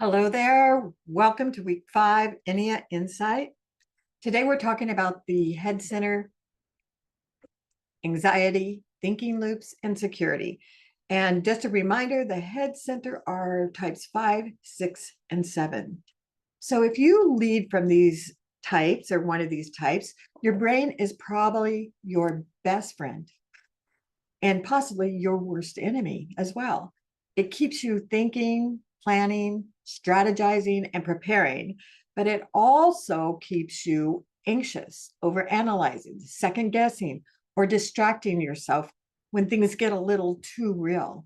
Hello there. Welcome to week 5, Ennea-Insight. Today we're talking about the head center, anxiety, thinking loops, and security. And just a reminder, the head center are types 5, 6, and 7. So if you lead from these types or one of these types, your brain is probably your best friend and possibly your worst enemy as well. It keeps you thinking, planning, strategizing, and preparing, but it also keeps you anxious, over analyzing, second guessing, or distracting yourself when things get a little too real.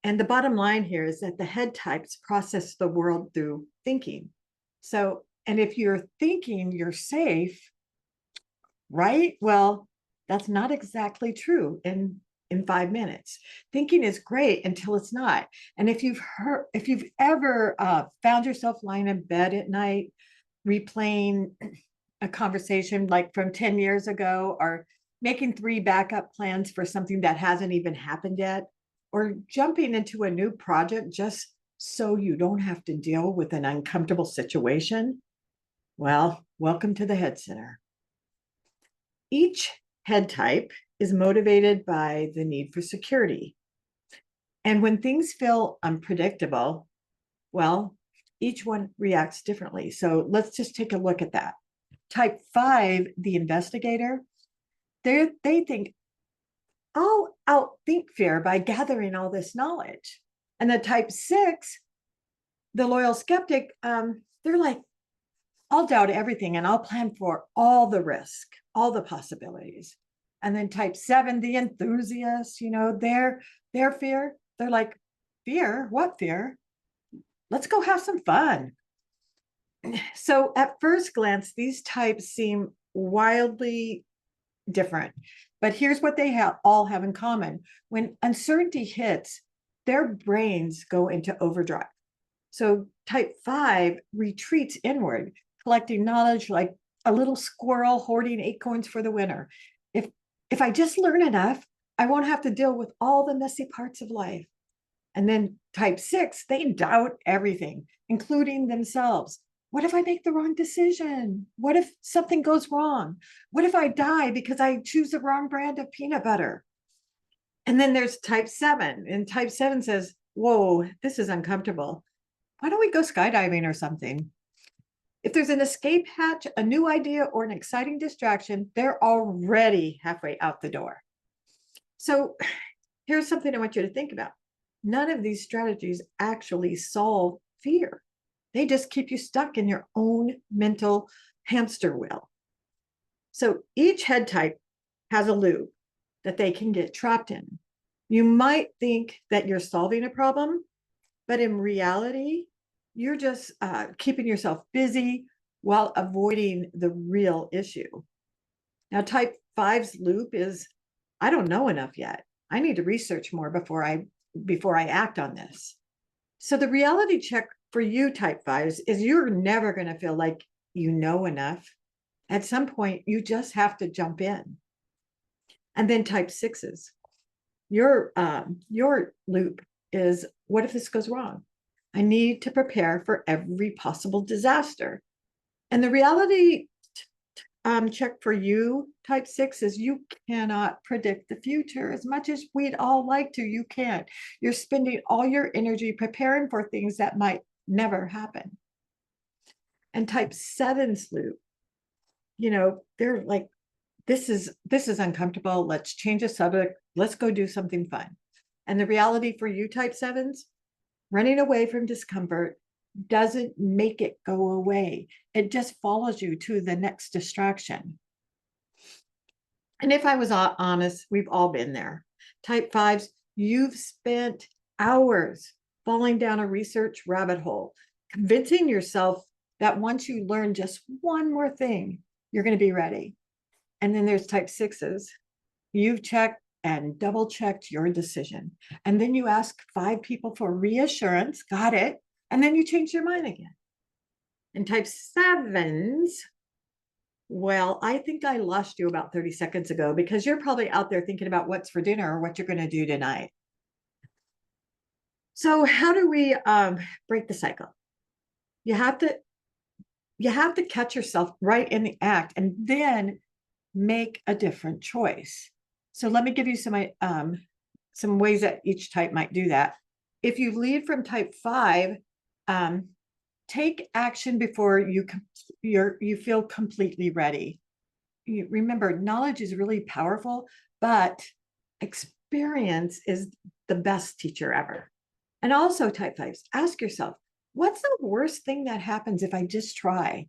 And the bottom line here is that the head types process the world through thinking. So, and if you're thinking you're safe, right? Well, that's not exactly true in 5 minutes. Thinking is great until it's not. And if you've ever found yourself lying in bed at night, replaying a conversation like from 10 years ago, or making 3 backup plans for something that hasn't even happened yet, or jumping into a new project just so you don't have to deal with an uncomfortable situation, well, welcome to the head center. Each head type is motivated by the need for security. And when things feel unpredictable, well, each one reacts differently. So let's just take a look at that. Type 5, the investigator, they think, I'll outthink fear by gathering all this knowledge. And the type 6, the loyal skeptic, they're like, I'll doubt everything and I'll plan for all the risk, all the possibilities. And then type 7, the enthusiast, their fear, they're like, fear? What fear? Let's go have some fun. So at first glance, these types seem wildly different, but here's what they all have in common. When uncertainty hits, their brains go into overdrive. So type 5 retreats inward, collecting knowledge like a little squirrel hoarding acorns for the winter. If I just learn enough, I won't have to deal with all the messy parts of life. And then type 6, they doubt everything, including themselves. What if I make the wrong decision? What if something goes wrong? What if I die because I choose the wrong brand of peanut butter? And then there's type 7, and type 7 says, whoa, this is uncomfortable. Why don't we go skydiving or something? If there's an escape hatch, a new idea, or an exciting distraction, they're already halfway out the door. So here's something I want you to think about. None of these strategies actually solve fear. They just keep you stuck in your own mental hamster wheel. So each head type has a loop that they can get trapped in. You might think that you're solving a problem, but in reality, you're just keeping yourself busy while avoiding the real issue. Now, type 5's loop is, I don't know enough yet. I need to research more before I act on this. So the reality check for you, type 5s, is you're never going to feel like you know enough. At some point, you just have to jump in. And then type 6s, your loop is, what if this goes wrong? I need to prepare for every possible disaster. And the reality check for you, type 6, is you cannot predict the future. As much as we'd all like to, you can't. You're spending all your energy preparing for things that might never happen. And type 7's loop, they're like, this is uncomfortable. Let's change the subject. Let's go do something fun. And the reality for you, type 7s, running away from discomfort doesn't make it go away. It just follows you to the next distraction. And if I was honest, we've all been there. Type 5s, you've spent hours falling down a research rabbit hole, convincing yourself that once you learn just one more thing, you're going to be ready. And then there's type 6s. You've checked and double checked your decision. And then you ask 5 people for reassurance, got it, and then you change your mind again. And type 7s, well, I think I lost you about 30 seconds ago because you're probably out there thinking about what's for dinner or what you're going to do tonight. So how do we break the cycle? You have to catch yourself right in the act and then make a different choice. So let me give you some ways that each type might do that. If you lead from type 5, take action before you feel completely ready. Remember, knowledge is really powerful, but experience is the best teacher ever. And also, type 5s, ask yourself, what's the worst thing that happens if I just try?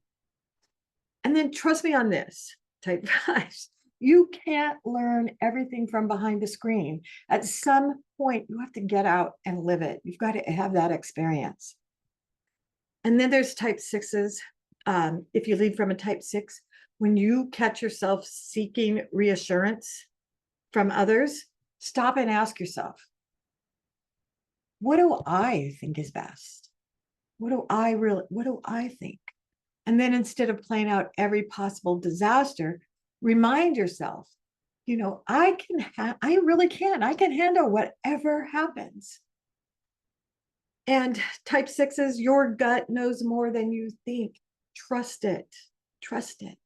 And then trust me on this, type 5s, you can't learn everything from behind the screen. At some point, you have to get out and live it. You've got to have that experience. And then there's type 6s. If you lead from a type 6, when you catch yourself seeking reassurance from others, stop and ask yourself, what do I think is best? What do I think? And then instead of playing out every possible disaster, remind yourself, I really can. I can handle whatever happens. And type 6s, your gut knows more than you think. Trust it. Trust it.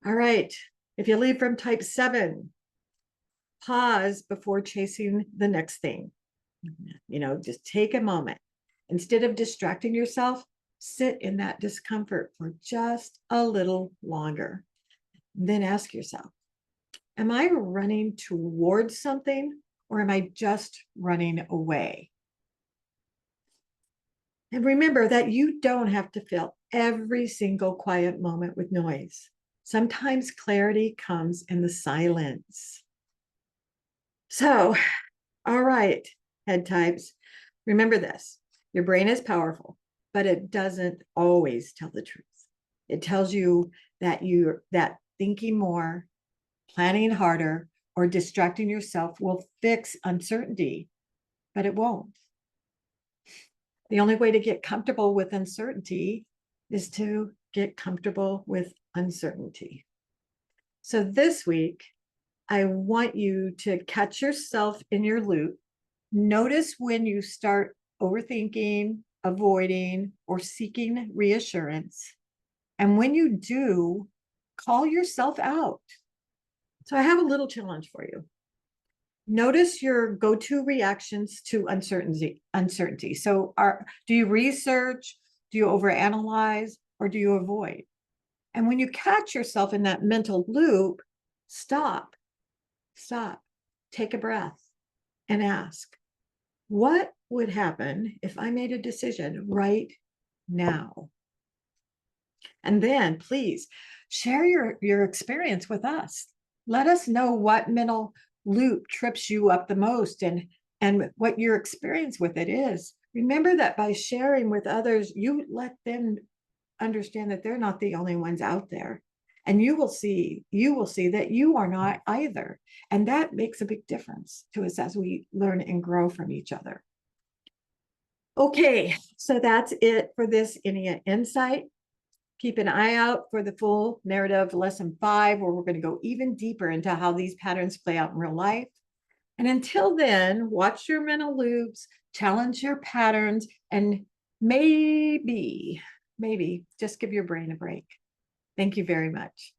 All right. If you leave from type 7, pause before chasing the next thing. Just take a moment. Instead of distracting yourself, sit in that discomfort for just a little longer. Then ask yourself, am I running towards something or am I just running away? And remember that you don't have to fill every single quiet moment with noise. Sometimes clarity comes in the silence. So, all right, head types, remember this. Your brain is powerful, but it doesn't always tell the truth. It tells you that thinking more, planning harder, or distracting yourself will fix uncertainty, but it won't. The only way to get comfortable with uncertainty is to get comfortable with uncertainty. So this week, I want you to catch yourself in your loop. Notice when you start overthinking, avoiding, or seeking reassurance. And when you do, call yourself out. So I have a little challenge for you. Notice your go-to reactions to uncertainty. So do you research, do you overanalyze, or do you avoid? And when you catch yourself in that mental loop, stop, take a breath and ask, what would happen if I made a decision right now? And then please share your experience with us. Let us know what mental loop trips you up the most and what your experience with it is. Remember that by sharing with others, you let them understand that they're not the only ones out there. And you will see that you are not either. And that makes a big difference to us as we learn and grow from each other. Okay, so that's it for this Ennea-Insight. Keep an eye out for the full narrative lesson 5, where we're going to go even deeper into how these patterns play out in real life. And until then, watch your mental loops, challenge your patterns, and maybe just give your brain a break. Thank you very much.